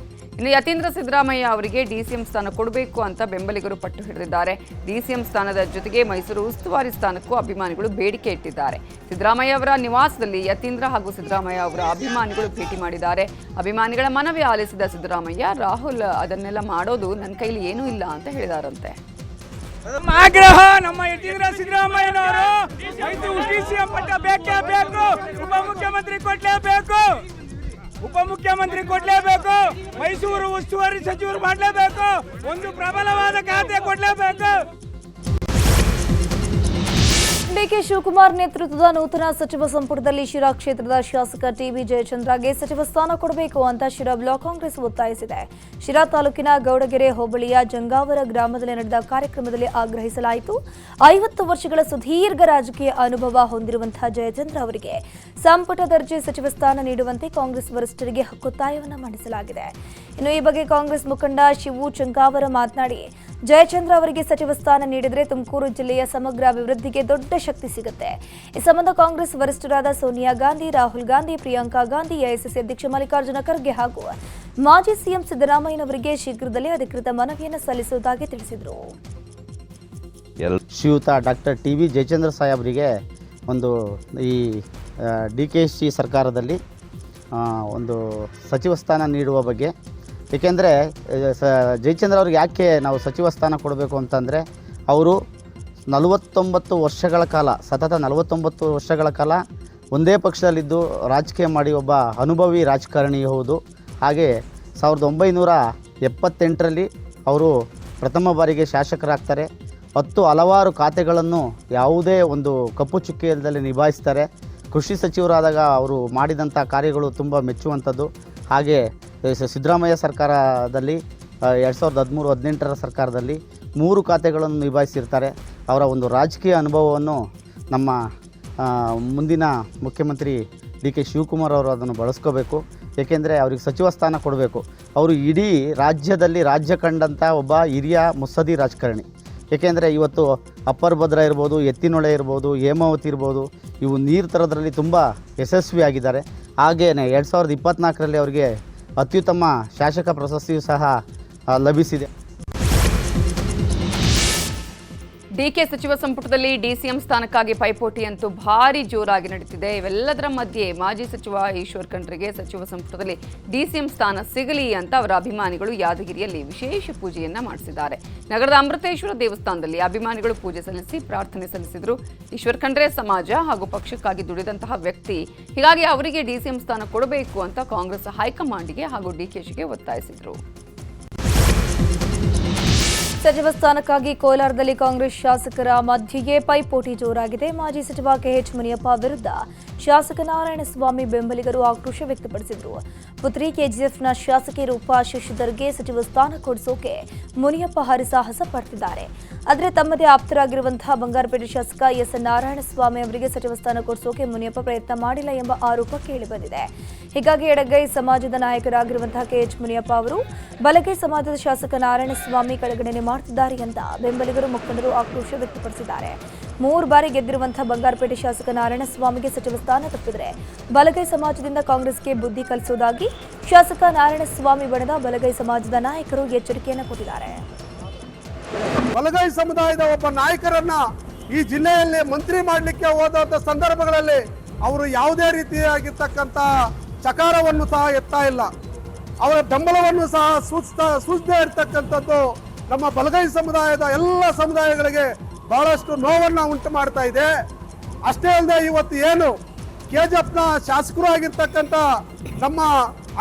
ಇನ್ನು ಯತೀಂದ್ರ ಸಿದ್ದರಾಮಯ್ಯ ಅವರಿಗೆ ಡಿಸಿಎಂ ಸ್ಥಾನ ಕೊಡಬೇಕು ಅಂತ ಬೆಂಬಲಿಗರು ಪಟ್ಟು ಹಿಡಿದಿದ್ದಾರೆ. ಡಿಸಿಎಂ ಸ್ಥಾನದ ಜೊತೆಗೆ ಮೈಸೂರು ಉಸ್ತುವಾರಿ ಸ್ಥಾನಕ್ಕೂ ಅಭಿಮಾನಿಗಳು ಬೇಡಿಕೆ ಇಟ್ಟಿದ್ದಾರೆ. ಸಿದ್ದರಾಮಯ್ಯ ಅವರ ನಿವಾಸದಲ್ಲಿ ಯತೀಂದ್ರ ಹಾಗೂ ಸಿದ್ದರಾಮಯ್ಯ ಅವರ ಅಭಿಮಾನಿಗಳು ಭೇಟಿ ಮಾಡಿದ್ದಾರೆ. ಅಭಿಮಾನಿಗಳ ಮನವಿ ಆಲಿಸಿದ ಸಿದ್ದರಾಮಯ್ಯ, ರಾಹುಲ್ ಅದನ್ನೆಲ್ಲ ಮಾಡೋದು ನನ್ನ ಕೈಲಿ ಏನೂ ಇಲ್ಲ ಅಂತ ಹೇಳಿದಾರಂತೆ. ಆಗ್ರಹ ನಮ್ಮ ಯತೀಂದ್ರ ಸಿದ್ದರಾಮಯ್ಯನವರು ಡಿಸಿಎಂ ಪಟ್ಟ ಬೇಕೇ ಬೇಕು, ಉಪಮುಖ್ಯಮಂತ್ರಿ ಕೊಡ್ಲೇಬೇಕು, ಮೈಸೂರು ಉಸ್ತುವಾರಿ ಸಚಿವರು ಮಾಡಲೇಬೇಕು, ಒಂದು ಪ್ರಬಲವಾದ ಖಾತೆ ಕೊಡ್ಲೇಬೇಕು. ಡಿಕೆ ಶಿವಕುಮಾರ್ ನೇತೃತ್ವದ ನೂತನ ಸಚಿವ ಸಂಪುಟದಲ್ಲಿ ಶಿರಾ ಕ್ಷೇತ್ರದ ಶಾಸಕ ಟಿಬಿ ಜಯಚಂದ್ರಗೆ ಸಚಿವ ಸ್ಥಾನ ಕೊಡಬೇಕು ಅಂತ ಶಿರಾ ಬ್ಲಾಕ್ ಕಾಂಗ್ರೆಸ್ ಒತ್ತಾಯಿಸಿದೆ. ಶಿರಾ ತಾಲೂಕಿನ ಗೌಡಗೆರೆ ಹೋಬಳಿಯ ಜಂಗಾವರ ಗ್ರಾಮದಲ್ಲಿ ನಡೆದ ಕಾರ್ಯಕ್ರಮದಲ್ಲಿ ಆಗ್ರಹಿಸಲಾಯಿತು. 50 ವರ್ಷಗಳ ಸುದೀರ್ಘ ರಾಜಕೀಯ ಅನುಭವ ಹೊಂದಿರುವಂತಹ ಜಯಚಂದ್ರ ಅವರಿಗೆ ಸಂಪುಟ ದರ್ಜೆ ಸಚಿವ ಸ್ಥಾನ ನೀಡುವಂತೆ ಕಾಂಗ್ರೆಸ್ ವರಿಷ್ಠರಿಗೆ ಹಕ್ಕೊತ್ತಾಯವನ್ನು ಮಂಡಿಸಲಾಗಿದೆ. ಇನ್ನು ಈ ಬಗ್ಗೆ ಕಾಂಗ್ರೆಸ್ ಮುಖಂಡ ಶಿವು ಚಂಗಾವರ ಮಾತನಾಡಿ, ಜಯಚಂದ್ರ ಅವರಿಗೆ ಸಚಿವ ಸ್ಥಾನ ನೀಡಿದರೆ ತುಮಕೂರು ಜಿಲ್ಲೆಯ ಸಮಗ್ರ ಅಭಿವೃದ್ಧಿಗೆ ದೊಡ್ಡ ಶಕ್ತಿ ಸಿಗುತ್ತೆ. ಈ ಸಂಬಂಧ ಕಾಂಗ್ರೆಸ್ ವರಿಷ್ಠರಾದ ಸೋನಿಯಾ ಗಾಂಧಿ, ರಾಹುಲ್ ಗಾಂಧಿ, ಪ್ರಿಯಾಂಕಾ ಗಾಂಧಿ, ಎಐಸಿಸಿ ಅಧ್ಯಕ್ಷ ಮಲ್ಲಿಕಾರ್ಜುನ ಖರ್ಗೆ ಹಾಗೂ ಮಾಜಿ ಸಿಎಂ ಸಿದ್ದರಾಮಯ್ಯನವರಿಗೆ ಶೀಘ್ರದಲ್ಲೇ ಅಧಿಕೃತ ಮನವಿಯನ್ನು ಸಲ್ಲಿಸುವುದಾಗಿ ತಿಳಿಸಿದರು. ಶ್ರೀಯುತ ಡಾಕ್ಟರ್ ಟಿಬಿ ಜಯಚಂದ್ರ ಸಾಹೇಬರಿಗೆ ಒಂದು ಈ ಡಿಕೆಶಿ ಸರ್ಕಾರದಲ್ಲಿ ಒಂದು ಸಚಿವ ಸ್ಥಾನ ನೀಡುವ ಬಗ್ಗೆ. ಏಕೆಂದರೆ ಜಯಚಂದ್ರ ಅವ್ರಿಗೆ ಯಾಕೆ ನಾವು ಸಚಿವ ಸ್ಥಾನ ಕೊಡಬೇಕು ಅಂತಂದರೆ, ಅವರು 49 ವರ್ಷಗಳ ಕಾಲ, ಸತತ 49 ವರ್ಷಗಳ ಕಾಲ ಒಂದೇ ಪಕ್ಷದಲ್ಲಿದ್ದು ರಾಜಕೀಯ ಮಾಡಿ ಒಬ್ಬ ಅನುಭವಿ ರಾಜಕಾರಣಿ ಹೌದು. ಹಾಗೆ 1978ರಲ್ಲಿ ಅವರು ಪ್ರಥಮ ಬಾರಿಗೆ ಶಾಸಕರಾಗ್ತಾರೆ. ಹಲವಾರು ಖಾತೆಗಳನ್ನು ಯಾವುದೇ ಒಂದು ಕಪ್ಪು ಚುಕ್ಕೆ ಇಲ್ಲದಲ್ಲಿ ನಿಭಾಯಿಸ್ತಾರೆ. ಕೃಷಿ ಸಚಿವರಾದಾಗ ಅವರು ಮಾಡಿದಂಥ ಕಾರ್ಯಗಳು ತುಂಬ ಮೆಚ್ಚುವಂಥದ್ದು. ಹಾಗೆ ಸಿದ್ದರಾಮಯ್ಯ ಸರ್ಕಾರದಲ್ಲಿ 2013-18 ಸರ್ಕಾರದಲ್ಲಿ 3 ಖಾತೆಗಳನ್ನು ನಿಭಾಯಿಸಿರ್ತಾರೆ. ಅವರ ಒಂದು ರಾಜಕೀಯ ಅನುಭವವನ್ನು ನಮ್ಮ ಮುಂದಿನ ಮುಖ್ಯಮಂತ್ರಿ ಡಿ.ಕೆ. ಶಿವಕುಮಾರ್ ಅವರು ಅದನ್ನು ಬಳಸ್ಕೋಬೇಕು. ಏಕೆಂದರೆ ಅವ್ರಿಗೆ ಸಚಿವ ಸ್ಥಾನ ಕೊಡಬೇಕು. ಅವರು ಇಡೀ ರಾಜ್ಯದಲ್ಲಿ ರಾಜ್ಯ ಕಂಡಂಥ ಒಬ್ಬ ಹಿರಿಯ ಮುತ್ಸದ್ದಿ ರಾಜಕಾರಣಿ. ಏಕೆಂದರೆ ಇವತ್ತು ಅಪ್ಪರ್ ಭದ್ರಾ ಇರ್ಬೋದು, ಎತ್ತಿನೊಳೆ ಇರ್ಬೋದು, ಹೇಮಾವತಿ ಇರ್ಬೋದು, ಇವು ನೀರು ತರೋದ್ರಲ್ಲಿ ತುಂಬ ಯಶಸ್ವಿಯಾಗಿದ್ದಾರೆ. ಹಾಗೆಯೇ 2024ರಲ್ಲಿ ಅವರಿಗೆ ಅತ್ಯುತ್ತಮ ಶಾಸಕ ಪ್ರಶಸ್ತಿಯೂ ಸಹ ಲಭಿಸಿದೆ. ಡಿಕೆ ಸಚಿವ ಸಂಪುಟದಲ್ಲಿ ಡಿಸಿಎಂ ಸ್ಥಾನಕ್ಕಾಗಿ ಪೈಪೋಟಿ ಅಂತೂ ಭಾರಿ ಜೋರಾಗಿ ನಡೀತಿದೆ. ಇವೆಲ್ಲದರ ಮಧ್ಯೆ ಮಾಜಿ ಸಚಿವ ಈಶ್ವರ್ ಖಂಡ್ರೆಗೆ ಸಚಿವ ಸಂಪುಟದಲ್ಲಿ ಡಿಸಿಎಂ ಸ್ಥಾನ ಸಿಗಲಿ ಅಂತ ಅವರ ಅಭಿಮಾನಿಗಳು ಯಾದಗಿರಿಯಲ್ಲಿ ವಿಶೇಷ ಪೂಜೆಯನ್ನ ಮಾಡಿಸಿದ್ದಾರೆ. ನಗರದ ಅಮೃತೇಶ್ವರ ದೇವಸ್ಥಾನದಲ್ಲಿ ಅಭಿಮಾನಿಗಳು ಪೂಜೆ ಸಲ್ಲಿಸಿ ಪ್ರಾರ್ಥನೆ ಸಲ್ಲಿಸಿದರು. ಈಶ್ವರ್ ಖಂಡ್ರೆ ಸಮಾಜ ಹಾಗೂ ಪಕ್ಷಕ್ಕಾಗಿ ದುಡಿದಂತಹ ವ್ಯಕ್ತಿ, ಹೀಗಾಗಿ ಅವರಿಗೆ ಡಿಸಿಎಂ ಸ್ಥಾನ ಕೊಡಬೇಕು ಅಂತ ಕಾಂಗ್ರೆಸ್ ಹೈಕಮಾಂಡ್ಗೆ ಹಾಗೂ ಡಿಕೆಶಿಗೆ ಒತ್ತಾಯಿಸಿದರು. ಸಚಿವ ಸ್ಥಾನಕ್ಕಾಗಿ ಕೋಲಾರದಲ್ಲಿ ಕಾಂಗ್ರೆಸ್ ಶಾಸಕರ ಮಧ್ಯೆಯೇ ಪೈಪೋಟಿ ಜೋರಾಗಿದೆ. ಮಾಜಿ ಸಚಿವ ಕೆಎಚ್ ಮುನಿಯಪ್ಪ ವಿರುದ್ಧ ಶಾಸಕ ನಾರಾಯಣಸ್ವಾಮಿ ಬೆಂಬಲಿಗರು ಆಕ್ರೋಶ ವ್ಯಕ್ತಪಡಿಸಿದರು. ಪುತ್ರಿ ಕೆಜಿಎಫ್ನ ಶಾಸಕಿ ರೂಪಾ ಶಶಿಧರ್ಗೆ ಸಚಿವ ಸ್ಥಾನ ಕೊಡಿಸೋಕೆ ಮುನಿಯಪ್ಪ ಹರಿಸಾಹಸ ಪಡ್ತಿದ್ದಾರೆ. ಆದರೆ ತಮ್ಮದೇ ಆಪ್ತರಾಗಿರುವಂತಹ ಬಂಗಾರಪೇಟೆ ಶಾಸಕ ಎಸ್ ನಾರಾಯಣಸ್ವಾಮಿ ಅವರಿಗೆ ಸಚಿವ ಸ್ಥಾನ ಕೊಡಿಸೋಕೆ ಮುನಿಯಪ್ಪ ಪ್ರಯತ್ನ ಮಾಡಿಲ್ಲ ಎಂಬ ಆರೋಪ ಕೇಳಿಬಂದಿದೆ. ಹೀಗಾಗಿ ಎಡಗೈ ಸಮಾಜದ ನಾಯಕರಾಗಿರುವಂತಹ ಕೆಎಚ್ ಮುನಿಯಪ್ಪ ಅವರು ಬಲಗೈ ಸಮಾಜದ ಶಾಸಕ ನಾರಾಯಣಸ್ವಾಮಿ ಕಡೆಗಣನೆ ಮಾಡುತ್ತಿದ್ದಾರೆ ಅಂತ ಬೆಂಬಲಿಗರು ಮುಖಂಡರು ಆಕ್ರೋಶ ವ್ಯಕ್ತಪಡಿಸಿದ್ದಾರೆ. 3 ಬಾರಿ ಗೆದ್ದಿರುವಂತಹ ಬಂಗಾರಪೇಟೆ ಶಾಸಕ ನಾರಾಯಣಸ್ವಾಮಿಗೆ ಸಚಿವ ಸ್ಥಾನ ತಪ್ಪಿದರೆ ಬಲಗೈ ಸಮಾಜದಿಂದ ಕಾಂಗ್ರೆಸ್ಗೆ ಬುದ್ಧಿ ಕಲಿಸುವುದಾಗಿ ಶಾಸಕ ನಾರಾಯಣಸ್ವಾಮಿ ಬಣದ ಬಲಗೈ ಸಮಾಜದ ನಾಯಕರು ಎಚ್ಚರಿಕೆಯನ್ನು ಕೊಟ್ಟಿದ್ದಾರೆ. ಬಲಗೈ ಸಮುದಾಯದ ಒಬ್ಬ ನಾಯಕರನ್ನ ಈ ಜಿಲ್ಲೆಯಲ್ಲಿ ಮಂತ್ರಿ ಮಾಡಲಿಕ್ಕೆ ಹೋದಂತ ಸಂದರ್ಭಗಳಲ್ಲಿ ಅವರು ಯಾವುದೇ ರೀತಿಯಾಗಿರ್ತಕ್ಕಂಥ ಚಕಾರವನ್ನು ಸಹ ಎತ್ತಾ ಇಲ್ಲ. ಅವರ ಬೆಂಬಲವನ್ನು ಸಹ ಸೂಚಿಸದೇ ಇರ್ತಕ್ಕಂಥದ್ದು ನಮ್ಮ ಬಲಗೈ ಸಮುದಾಯದ ಎಲ್ಲ ಸಮುದಾಯಗಳಿಗೆ ಬಹಳಷ್ಟು ನೋವನ್ನ ಉಂಟು ಮಾಡ್ತಾ ಇದೆ. ಅಷ್ಟೇ ಅಲ್ಲದೆ ಇವತ್ತು ಏನು ಕೆಜಿಎಫ್ನ ಶಾಸಕರು ಆಗಿರ್ತಕ್ಕಂಥ ನಮ್ಮ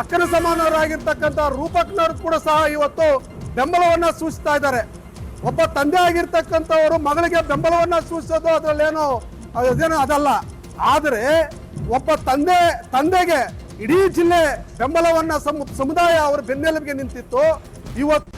ಅಕ್ಕನ ಸಮಾನವರಾಗಿರ್ತಕ್ಕಂಥ ರೂಪಕ್ನವರು ಕೂಡ ಸಹ ಇವತ್ತು ಬೆಂಬಲವನ್ನ ಸೂಚಿಸ್ತಾ ಇದ್ದಾರೆ. ಒಬ್ಬ ತಂದೆ ಆಗಿರ್ತಕ್ಕಂಥವರು ಮಗಳಿಗೆ ಬೆಂಬಲವನ್ನ ಸೂಚಿಸೋದು ಅದರಲ್ಲೇನೋ ಅದೇನೋ ಅದಲ್ಲ. ಆದರೆ ಒಬ್ಬ ತಂದೆಗೆ ಇಡೀ ಜಿಲ್ಲೆ ಬೆಂಬಲವನ್ನ ಸಮುದಾಯ ಅವರ ಬೆನ್ನೆಲುಬಿಗೆ ನಿಂತಿತ್ತು. ಇವತ್ತು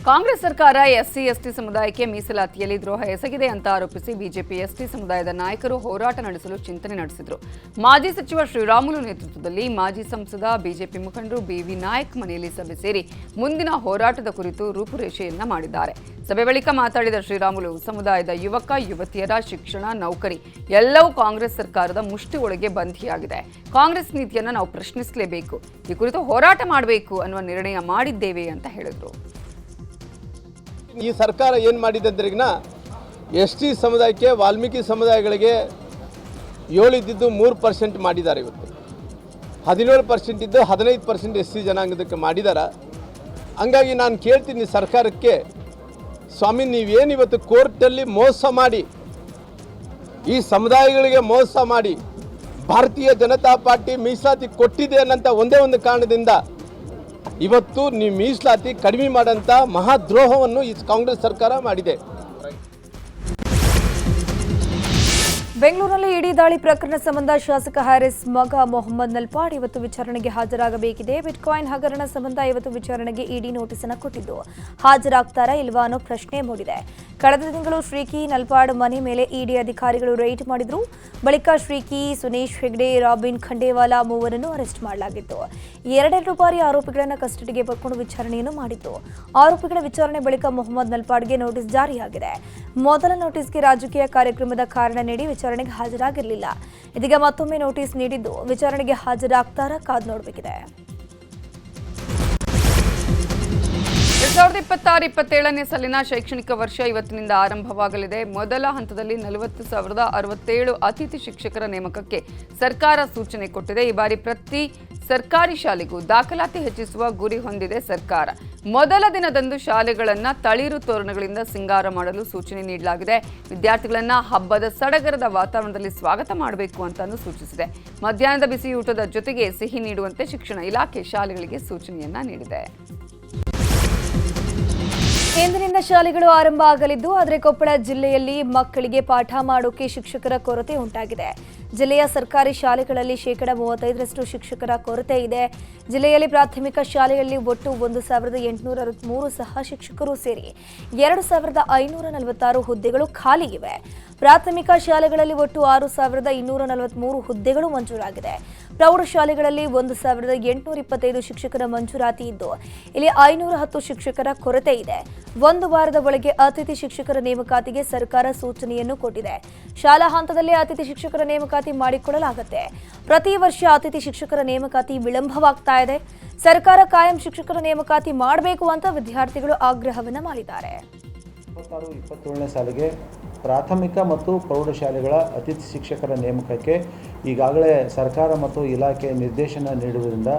ಕಾಂಗ್ರೆಸ್ ಸರ್ಕಾರ ಎಸ್ಸಿ ಎಸ್ಟಿ ಸಮುದಾಯಕ್ಕೆ ಮೀಸಲಾತಿಯಲ್ಲಿ ದ್ರೋಹ ಎಸಗಿದೆ ಅಂತ ಆರೋಪಿಸಿ ಬಿಜೆಪಿ ಎಸ್ಟಿ ಸಮುದಾಯದ ನಾಯಕರು ಹೋರಾಟ ನಡೆಸಲು ಚಿಂತನೆ ನಡೆಸಿದರು. ಮಾಜಿ ಸಚಿವ ಶ್ರೀರಾಮುಲು ನೇತೃತ್ವದಲ್ಲಿ ಮಾಜಿ ಸಂಸದ ಬಿಜೆಪಿ ಮುಖಂಡರು ಬಿವಿ ನಾಯಕ್ ಮನೆಯಲ್ಲಿ ಸಭೆ ಸೇರಿ ಮುಂದಿನ ಹೋರಾಟದ ಕುರಿತು ರೂಪುರೇಷೆಯನ್ನ ಮಾಡಿದ್ದಾರೆ. ಸಭೆ ಬಳಿಕ ಮಾತಾಡಿದ ಶ್ರೀರಾಮುಲು, ಸಮುದಾಯದ ಯುವಕ ಯುವತಿಯರ ಶಿಕ್ಷಣ, ನೌಕರಿ ಎಲ್ಲವೂ ಕಾಂಗ್ರೆಸ್ ಸರ್ಕಾರದ ಮುಷ್ಟಿ ಒಳಗೆ ಬಂಧಿಯಾಗಿದೆ. ಕಾಂಗ್ರೆಸ್ ನೀತಿಯನ್ನು ನಾವು ಪ್ರಶ್ನಿಸಲೇಬೇಕು, ಈ ಕುರಿತು ಹೋರಾಟ ಮಾಡಬೇಕು ಅನ್ನುವ ನಿರ್ಣಯ ಮಾಡಿದ್ದೇವೆ ಅಂತ ಹೇಳಿದರು. ಈ ಸರ್ಕಾರ ಏನು ಮಾಡಿದೆ ಅಂದ್ರೆಗಿನ ಎಸ್ ಟಿ ಸಮುದಾಯಕ್ಕೆ, ವಾಲ್ಮೀಕಿ ಸಮುದಾಯಗಳಿಗೆ 7 ಇದ್ದಿದ್ದು 3% ಮಾಡಿದ್ದಾರೆ. ಇವತ್ತು 17% ಇದ್ದು 15% ಎಸ್ ಟಿ ಜನಾಂಗದಕ್ಕೆ ಮಾಡಿದ್ದಾರೆ. ಹಂಗಾಗಿ ನಾನು ಕೇಳ್ತೀನಿ ಸರ್ಕಾರಕ್ಕೆ, ಸ್ವಾಮಿ ನೀವೇನು ಇವತ್ತು ಕೋರ್ಟಲ್ಲಿ ಮೋಸ ಮಾಡಿ ಈ ಸಮುದಾಯಗಳಿಗೆ ಮೋಸ ಮಾಡಿ ಭಾರತೀಯ ಜನತಾ ಪಾರ್ಟಿ ಮೀಸಲಾತಿ ಕೊಟ್ಟಿದೆ ಅನ್ನೋಂಥ ಒಂದೇ ಒಂದು ಕಾರಣದಿಂದ ಇವತ್ತು ನೀವು ಮೀಸಲಾತಿ ಕಡಿಮೆ ಮಾಡೋಂಥ ಮಹಾದ್ರೋಹವನ್ನು ಈ ಕಾಂಗ್ರೆಸ್ ಸರ್ಕಾರ ಮಾಡಿದೆ. ಬೆಂಗಳೂರಿನಲ್ಲಿ ಇಡಿ ದಾಳಿ ಪ್ರಕರಣ ಸಂಬಂಧ ಶಾಸಕ ಹ್ಯಾರಿಸ್ ಮಗ ಮೊಹಮ್ಮದ್ ನಲ್ಪಾಡ್ ಇವತ್ತು ವಿಚಾರಣೆಗೆ ಹಾಜರಾಗಬೇಕಿದೆ. ಬಿಟ್ಕಾಯಿನ್ ಹಗರಣ ಸಂಬಂಧ ಇವತ್ತು ವಿಚಾರಣೆಗೆ ಇಡಿ ನೋಟಿಸ್ ಅನ್ನು ಕೊಟ್ಟಿದ್ದು, ಹಾಜರಾಗ್ತಾರಾ ಇಲ್ವಾ ಅನ್ನೋ ಪ್ರಶ್ನೆ ಮೂಡಿದೆ. ಕಳೆದ ತಿಂಗಳು ಶ್ರೀಕಿ ನಲ್ಪಾಡ್ ಮನೆ ಮೇಲೆ ಇಡಿ ಅಧಿಕಾರಿಗಳು ರೈಡ್ ಮಾಡಿದ್ರು. ಬಳಿಕ ಶ್ರೀಕಿ, ಸುನೇಶ್ ಹೆಗ್ಡೆ, ರಾಬಿನ್ ಖಂಡೇವಾಲಾ ಮೂವರನ್ನು ಅರೆಸ್ಟ್ ಮಾಡಲಾಗಿತ್ತು. 2 ಬಾರಿ ಆರೋಪಿಗಳನ್ನು ಕಸ್ಟಡಿಗೆ ಪಡ್ಕೊಂಡು ವಿಚಾರಣೆಯನ್ನು ಮಾಡಿತ್ತು. ಆರೋಪಿಗಳ ವಿಚಾರಣೆ ಬಳಿಕ ಮೊಹಮ್ಮದ್ ನಲ್ಪಾಡ್ಗೆ ನೋಟಿಸ್ ಜಾರಿಯಾಗಿದೆ. ಮೊದಲ ನೋಟಿಸ್ಗೆ ರಾಜಕೀಯ ಕಾರ್ಯಕ್ರಮದ ಕಾರಣ ನೀಡಿ ವಿಚಾರಣೆಗೆ ಹಾಜರಾಗಿರಲಿಲ್ಲ. ಇದೀಗ ಮತ್ತೊಮ್ಮೆ ನೋಟಿಸ್ ನೀಡಿದ್ದು, ವಿಚಾರಣೆಗೆ ಹಾಜರಾಗ್ತಾರಾ ಕಾದು ನೋಡಬೇಕಿದೆ. 2026-27ನೇ ಸಾಲಿನ ಶೈಕ್ಷಣಿಕ ವರ್ಷ ಇವತ್ತಿನಿಂದ ಆರಂಭವಾಗಲಿದೆ. ಮೊದಲ ಹಂತದಲ್ಲಿ 40,067 ಅತಿಥಿ ಶಿಕ್ಷಕರ ನೇಮಕಕ್ಕೆ ಸರ್ಕಾರ ಸೂಚನೆ ಕೊಟ್ಟಿದೆ. ಈ ಬಾರಿ ಪ್ರತಿ ಸರ್ಕಾರಿ ಶಾಲೆಗೂ ದಾಖಲಾತಿ ಹೆಚ್ಚಿಸುವ ಗುರಿ ಹೊಂದಿದೆ ಸರ್ಕಾರ. ಮೊದಲ ದಿನದಂದು ಶಾಲೆಗಳನ್ನು ತಳಿರು ತೋರಣಗಳಿಂದ ಸಿಂಗಾರ ಮಾಡಲು ಸೂಚನೆ ನೀಡಲಾಗಿದೆ. ವಿದ್ಯಾರ್ಥಿಗಳನ್ನು ಹಬ್ಬದ ಸಡಗರದ ವಾತಾವರಣದಲ್ಲಿ ಸ್ವಾಗತ ಮಾಡಬೇಕು ಅಂತಾನು ಸೂಚಿಸಿದೆ. ಮಧ್ಯಾಹ್ನದ ಬಿಸಿಯೂಟದ ಜೊತೆಗೆ ಸಿಹಿ ನೀಡುವಂತೆ ಶಿಕ್ಷಣ ಇಲಾಖೆ ಶಾಲೆಗಳಿಗೆ ಸೂಚನೆಯನ್ನ ನೀಡಿದೆ. ಇಂದಿನಿಂದ ಶಾಲೆಗಳು ಆರಂಭ ಆಗಲಿದ್ದು, ಆದರೆ ಕೊಪ್ಪಳ ಜಿಲ್ಲೆಯಲ್ಲಿ ಮಕ್ಕಳಿಗೆ ಪಾಠ ಮಾಡೋಕೆ ಶಿಕ್ಷಕರ ಕೊರತೆ ಉಂಟಾಗಿದೆ. ಜಿಲ್ಲೆಯ ಸರ್ಕಾರಿ ಶಾಲೆಗಳಲ್ಲಿ 35% ಶಿಕ್ಷಕರ ಕೊರತೆ ಇದೆ. ಜಿಲ್ಲೆಯಲ್ಲಿ ಪ್ರಾಥಮಿಕ ಶಾಲೆಯಲ್ಲಿ ಒಟ್ಟು 1,863 ಸಹ ಶಿಕ್ಷಕರು ಸೇರಿ 2,546 ಹುದ್ದೆಗಳು ಖಾಲಿ ಇವೆ. ಪ್ರಾಥಮಿಕ ಶಾಲೆಗಳಲ್ಲಿ ಒಟ್ಟು 6,243 ಹುದ್ದೆಗಳು ಮಂಜೂರಾಗಿದೆ. ಪ್ರೌಢಶಾಲೆಗಳಲ್ಲಿ 1,825 ಶಿಕ್ಷಕರ ಮಂಜೂರಾತಿ ಇದ್ದು, ಇಲ್ಲಿ 510 ಶಿಕ್ಷಕರ ಕೊರತೆ ಇದೆ. ಒಂದು ವಾರದ ಒಳಗೆ ಅತಿಥಿ ಶಿಕ್ಷಕರ ನೇಮಕಾತಿಗೆ ಸರ್ಕಾರ ಸೂಚನೆಯನ್ನು ಕೊಟ್ಟಿದೆ. ಶಾಲಾ ಹಂತದಲ್ಲಿ ಅತಿಥಿ ಶಿಕ್ಷಕರ ನೇಮಕಾತಿ ಮಾಡಿಕೊಳ್ಳಲಾಗುತ್ತೆ. ಪ್ರತಿ ವರ್ಷ ಅತಿಥಿ ಶಿಕ್ಷಕರ ನೇಮಕಾತಿ ವಿಳಂಬವಾಗ್ತಾ ಇದೆ. ಸರ್ಕಾರ ಕಾಯಂ ಶಿಕ್ಷಕರ ನೇಮಕಾತಿ ಮಾಡಬೇಕು ಅಂತ ವಿದ್ಯಾರ್ಥಿಗಳು ಆಗ್ರಹವನ್ನ ಮಾಡಿದ್ದಾರೆ. 26-27ನೇ ಸಾಲಿಗೆ ಪ್ರಾಥಮಿಕ ಮತ್ತು ಪ್ರೌಢಶಾಲೆಗಳ ಅತಿಥಿ ಶಿಕ್ಷಕರ ನೇಮಕಕ್ಕೆ ಈಗಾಗಲೇ ಸರ್ಕಾರ ಮತ್ತು ಇಲಾಖೆ ನಿರ್ದೇಶನ ನೀಡುವುದರಿಂದ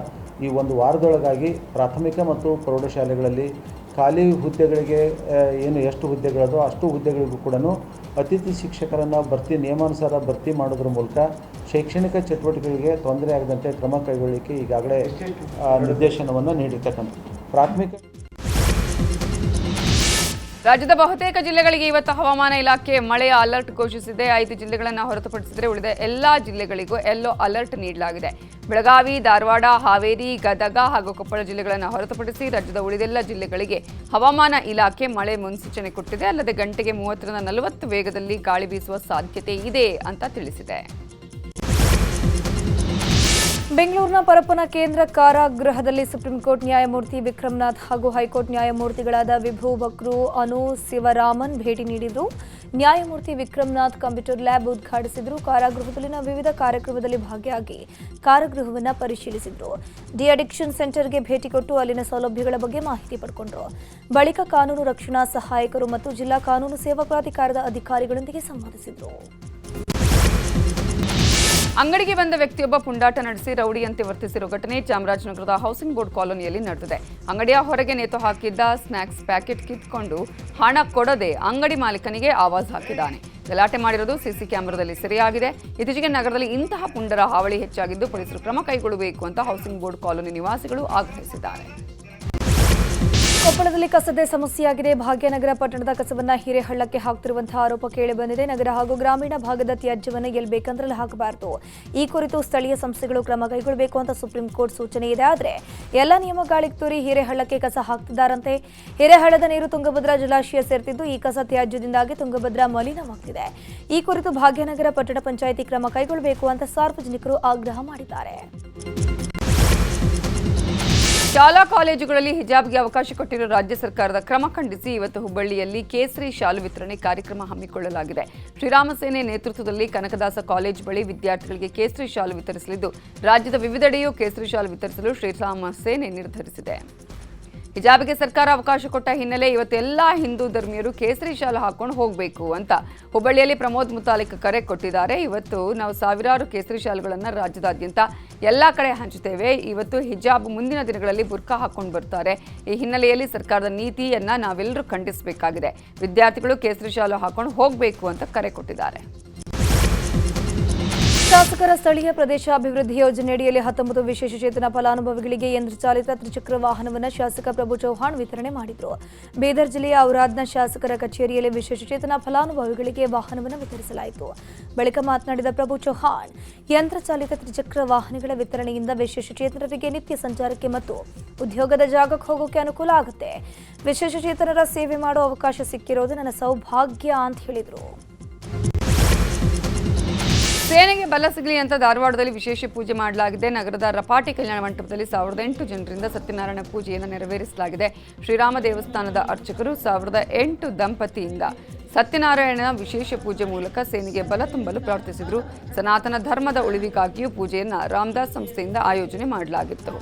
ಈ ಒಂದು ವಾರದೊಳಗಾಗಿ ಪ್ರಾಥಮಿಕ ಮತ್ತು ಪ್ರೌಢಶಾಲೆಗಳಲ್ಲಿ ಖಾಲಿ ಹುದ್ದೆಗಳಿಗೆ ಎಷ್ಟು ಹುದ್ದೆಗಳದೋ ಅಷ್ಟು ಹುದ್ದೆಗಳಿಗೂ ಕೂಡ ಅತಿಥಿ ಶಿಕ್ಷಕರನ್ನು ನಿಯಮಾನುಸಾರ ಭರ್ತಿ ಮಾಡೋದ್ರ ಮೂಲಕ ಶೈಕ್ಷಣಿಕ ಚಟುವಟಿಕೆಗಳಿಗೆ ತೊಂದರೆ ಆಗದಂತೆ ಕ್ರಮ ಕೈಗೊಳ್ಳಲಿಕ್ಕೆ ಈಗಾಗಲೇ ನಿರ್ದೇಶನವನ್ನು ನೀಡಿರ್ತಕ್ಕಂಥದ್ದು. ಪ್ರಾಥಮಿಕ ರಾಜ್ಯದ ಬಹುತೇಕ ಜಿಲ್ಲೆಗಳಿಗೆ ಇವತ್ತು ಹವಾಮಾನ ಇಲಾಖೆ ಮಳೆಯ ಅಲರ್ಟ್ ಘೋಷಿಸಿದೆ. 5 ಜಿಲ್ಲೆಗಳನ್ನು ಹೊರತುಪಡಿಸಿದರೆ ಉಳಿದ ಎಲ್ಲಾ ಜಿಲ್ಲೆಗಳಿಗೂ ಯೆಲ್ಲೋ ಅಲರ್ಟ್ ನೀಡಲಾಗಿದೆ. ಬೆಳಗಾವಿ, ಧಾರವಾಡ, ಹಾವೇರಿ, ಗದಗ ಹಾಗೂ ಕೊಪ್ಪಳ ಜಿಲ್ಲೆಗಳನ್ನು ಹೊರತುಪಡಿಸಿ ರಾಜ್ಯದ ಉಳಿದೆಲ್ಲ ಜಿಲ್ಲೆಗಳಿಗೆ ಹವಾಮಾನ ಇಲಾಖೆ ಮಳೆ ಮುನ್ಸೂಚನೆ ಕೊಟ್ಟಿದೆ. ಅಲ್ಲದೆ ಗಂಟೆಗೆ 30ರಿಂದ 40 ವೇಗದಲ್ಲಿ ಗಾಳಿ ಬೀಸುವ ಸಾಧ್ಯತೆ ಇದೆ ಅಂತ ತಿಳಿಸಿದೆ. ಬೆಂಗಳೂರಿನ ಪರಪ್ಪನ ಕೇಂದ್ರ ಕಾರಾಗೃಹದಲ್ಲಿ ಸುಪ್ರೀಂ ಕೋರ್ಟ್ ನ್ಯಾಯಮೂರ್ತಿ ವಿಕ್ರಮ್ನಾಥ್ ಹಾಗೂ ಹೈಕೋರ್ಟ್ ನ್ಯಾಯಮೂರ್ತಿಗಳಾದ ವಿಭು ಬಕ್ರು, ಅನು ಶಿವರಾಮನ್ ಭೇಟಿ ನೀಡಿದರು. ನ್ಯಾಯಮೂರ್ತಿ ವಿಕ್ರಮ್ನಾಥ್ ಕಂಪ್ಯೂಟರ್ ಲ್ಯಾಬ್ ಉದ್ಘಾಟಿಸಿದರು. ಕಾರಾಗೃಹದಲ್ಲಿನ ವಿವಿಧ ಕಾರ್ಯಕ್ರಮದಲ್ಲಿ ಭಾಗಿಯಾಗಿ ಕಾರಾಗೃಹವನ್ನು ಪರಿಶೀಲಿಸಿದರು. ಡಿ ಅಡಿಕ್ಷನ್ ಸೆಂಟರ್ಗೆ ಭೇಟಿ ಕೊಟ್ಟು ಅಲ್ಲಿನ ಸೌಲಭ್ಯಗಳ ಬಗ್ಗೆ ಮಾಹಿತಿ ಪಡೆಕೊಂಡರು. ಬಳಿಕ ಕಾನೂನು ರಕ್ಷಣಾ ಸಹಾಯಕರು ಮತ್ತು ಜಿಲ್ಲಾ ಕಾನೂನು ಸೇವಾ ಪ್ರಾಧಿಕಾರದ ಅಧಿಕಾರಿಗಳೊಂದಿಗೆ ಸಂವಾದಿಸಿದರು. ಅಂಗಡಿಗೆ ಬಂದ ವ್ಯಕ್ತಿಯೊಬ್ಬ ಪುಂಡಾಟ ನಡೆಸಿ ರೌಡಿಯಂತೆ ವರ್ತಿಸಿರುವ ಘಟನೆ ಚಾಮರಾಜನಗರದ ಹೌಸಿಂಗ್ ಬೋರ್ಡ್ ಕಾಲೋನಿಯಲ್ಲಿ ನಡೆದಿದೆ. ಅಂಗಡಿಯ ಹೊರಗೆ ನೇತು ಹಾಕಿದ್ದ ಸ್ನಾಕ್ಸ್ ಪ್ಯಾಕೆಟ್ ಕಿತ್ಕೊಂಡು ಹಣ ಕೊಡದೆ ಅಂಗಡಿ ಮಾಲೀಕನಿಗೆ ಆವಾಜ್ ಹಾಕಿದ್ದಾನೆ. ಗಲಾಟೆ ಮಾಡಿರೋದು ಸಿಸಿ ಕ್ಯಾಮೆರಾದಲ್ಲಿ ಸೆರೆಯಾಗಿದೆ. ಇತ್ತೀಚೆಗೆ ನಗರದಲ್ಲಿ ಇಂತಹ ಪುಂಡರ ಹಾವಳಿ ಹೆಚ್ಚಾಗಿದ್ದು, ಪೊಲೀಸರು ಕ್ರಮ ಕೈಗೊಳ್ಳಬೇಕು ಅಂತ ಹೌಸಿಂಗ್ ಬೋರ್ಡ್ ಕಾಲೋನಿ ನಿವಾಸಿಗಳು ಆಗ್ರಹಿಸಿದ್ದಾರೆ. ಕೊಪ್ಪಳದಲ್ಲಿ ಕಸದ ಸಮಸ್ಯೆಯಾಗಿದೆ. ಭಾಗ್ಯನಗರ ಪಟ್ಟಣದ ಕಸವನ್ನು ಹಿರೇಹಳ್ಳಕ್ಕೆ ಹಾಕ್ತಿರುವಂತಹ ಆರೋಪ ಕೇಳಿಬಂದಿದೆ. ನಗರ ಹಾಗೂ ಗ್ರಾಮೀಣ ಭಾಗದ ತ್ಯಾಜ್ಯವನ್ನು ಎಲ್ಲಿ ಬೇಕಂದ್ರಲ್ಲಿ ಹಾಕಬಾರದು. ಈ ಕುರಿತು ಸ್ಥಳೀಯ ಸಂಸ್ಥೆಗಳು ಕ್ರಮ ಕೈಗೊಳ್ಳಬೇಕು ಅಂತ ಸುಪ್ರೀಂ ಕೋರ್ಟ್ ಸೂಚನೆ ಇದೆ. ಆದರೆ ಎಲ್ಲ ನಿಯಮ ಗಾಳಿಗೆ ತೂರಿ ಹಿರೇಹಳ್ಳಕ್ಕೆ ಕಸ ಹಾಕ್ತಿದ್ದಾರಂತೆ. ಹಿರೇಹಳ್ಳದ ನೀರು ತುಂಗಭದ್ರಾ ಜಲಾಶಯ ಸೇರ್ತಿದ್ದು, ಈ ಕಸ ತ್ಯಾಜ್ಯದಿಂದಾಗಿ ತುಂಗಭದ್ರಾ ಮಲಿನವಾಗ್ತಿದೆ. ಈ ಕುರಿತು ಭಾಗ್ಯನಗರ ಪಟ್ಟಣ ಪಂಚಾಯಿತಿ ಕ್ರಮ ಕೈಗೊಳ್ಳಬೇಕು ಅಂತ ಸಾರ್ವಜನಿಕರು ಆಗ್ರಹ ಮಾಡಿದ್ದಾರೆ. ಶಾಲಾ ಕಾಲೇಜುಗಳಲ್ಲಿ ಹಿಜಾಬ್ಗೆ ಅವಕಾಶ ಕೊಟ್ಟಿರುವ ರಾಜ್ಯ ಸರ್ಕಾರದ ಕ್ರಮ ಖಂಡಿಸಿ ಇವತ್ತು ಹುಬ್ಬಳ್ಳಿಯಲ್ಲಿ ಕೇಸರಿ ಶಾಲು ವಿತರಣೆ ಕಾರ್ಯಕ್ರಮ ಹಮ್ಮಿಕೊಳ್ಳಲಾಗಿದೆ. ಶ್ರೀರಾಮ ಸೇನೆ ನೇತೃತ್ವದಲ್ಲಿ ಕನಕದಾಸ ಕಾಲೇಜು ಬಳಿ ವಿದ್ಯಾರ್ಥಿಗಳಿಗೆ ಕೇಸರಿ ಶಾಲು ವಿತರಿಸಲಿದ್ದು, ರಾಜ್ಯದ ವಿವಿಧೆಡೆಯೂ ಕೇಸರಿ ಶಾಲು ವಿತರಿಸಲು ಶ್ರೀರಾಮ ಸೇನೆ ನಿರ್ಧರಿಸಿದೆ. ಹಿಜಾಬ್ಗೆ ಸರ್ಕಾರ ಅವಕಾಶ ಕೊಟ್ಟ ಹಿನ್ನೆಲೆ ಇವತ್ತು ಎಲ್ಲಾ ಹಿಂದೂ ಧರ್ಮೀಯರು ಕೇಸರಿ ಶಾಲು ಹಾಕೊಂಡು ಹೋಗಬೇಕು ಅಂತ ಹುಬ್ಬಳ್ಳಿಯಲ್ಲಿ ಪ್ರಮೋದ್ ಮುತಾಲಿಕ್ ಕರೆ ಕೊಟ್ಟಿದ್ದಾರೆ. ಇವತ್ತು ನಾವು ಸಾವಿರಾರು ಕೇಸರಿ ಶಾಲುಗಳನ್ನು ರಾಜ್ಯದಾದ್ಯಂತ ಎಲ್ಲಾ ಕಡೆ ಹಂಚುತ್ತೇವೆ. ಇವತ್ತು ಹಿಜಾಬ್, ಮುಂದಿನ ದಿನಗಳಲ್ಲಿ ಬುರ್ಕಾ ಹಾಕೊಂಡು ಬರ್ತಾರೆ. ಈ ಹಿನ್ನೆಲೆಯಲ್ಲಿ ಸರ್ಕಾರದ ನೀತಿಯನ್ನ ನಾವೆಲ್ಲರೂ ಖಂಡಿಸಬೇಕಾಗಿದೆ. ವಿದ್ಯಾರ್ಥಿಗಳು ಕೇಸರಿ ಶಾಲು ಹಾಕೊಂಡು ಹೋಗಬೇಕು ಅಂತ ಕರೆ ಕೊಟ್ಟಿದ್ದಾರೆ. ಶಾಸಕರ ಸ್ಥಳೀಯ ಪ್ರದೇಶ ಅಭಿವೃದ್ಧಿ ಯೋಜನೆಯಡಿಯಲ್ಲಿ 19 ವಿಶೇಷಚೇತನ ಫಲಾನುಭವಿಗಳಿಗೆ ಯಂತ್ರಚಾಲಿತ ತ್ರಿಚಕ್ರ ವಾಹನವನ್ನು ಶಾಸಕ ಪ್ರಭು ಚೌಹಾಣ್ ವಿತರಣೆ ಮಾಡಿದರು. ಬೀದರ್ ಜಿಲ್ಲೆಯ ಔರಾದ್ನ ಶಾಸಕರ ಕಚೇರಿಯಲ್ಲಿ ವಿಶೇಷಚೇತನ ಫಲಾನುಭವಿಗಳಿಗೆ ವಾಹನವನ್ನು ವಿತರಿಸಲಾಯಿತು. ಬಳಿಕ ಮಾತನಾಡಿದ ಪ್ರಭು ಚೌಹಾಣ್, ಯಂತ್ರಚಾಲಿತ ತ್ರಿಚಕ್ರ ವಾಹನಗಳ ವಿತರಣೆಯಿಂದ ವಿಶೇಷಚೇತನರಿಗೆ ನಿತ್ಯ ಸಂಚಾರಕ್ಕೆ ಮತ್ತು ಉದ್ಯೋಗದ ಜಾಗಕ್ಕೆ ಹೋಗೋಕೆ ಅನುಕೂಲ ಆಗುತ್ತೆ. ವಿಶೇಷಚೇತನರ ಸೇವೆ ಮಾಡೋ ಅವಕಾಶ ಸಿಕ್ಕಿರೋದು ನನ್ನ ಸೌಭಾಗ್ಯ ಅಂತ ಹೇಳಿದರು. ಸೇನೆಗೆ ಬಲ ಸಿಗಲಿ ಅಂತ ಧಾರವಾಡದಲ್ಲಿ ವಿಶೇಷ ಪೂಜೆ ಮಾಡಲಾಗಿದೆ. ನಗರದ ರಪಾಟಿ ಕಲ್ಯಾಣ ಮಂಟಪದಲ್ಲಿ 1008 ಜನರಿಂದ ಸತ್ಯನಾರಾಯಣ ಪೂಜೆಯನ್ನು ನೆರವೇರಿಸಲಾಗಿದೆ. ಶ್ರೀರಾಮ ದೇವಸ್ಥಾನದ ಅರ್ಚಕರು 1008 ದಂಪತಿಯಿಂದ ಸತ್ಯನಾರಾಯಣ ವಿಶೇಷ ಪೂಜೆ ಮೂಲಕ ಸೇನೆಗೆ ಬಲ ತುಂಬಲು ಪ್ರಾರ್ಥಿಸಿದರು. ಸನಾತನ ಧರ್ಮದ ಉಳಿವಿಗಾಗಿಯೂ ಪೂಜೆಯನ್ನು ರಾಮದಾಸ್ ಸಂಸ್ಥೆಯಿಂದ ಆಯೋಜನೆ ಮಾಡಲಾಗಿತ್ತು.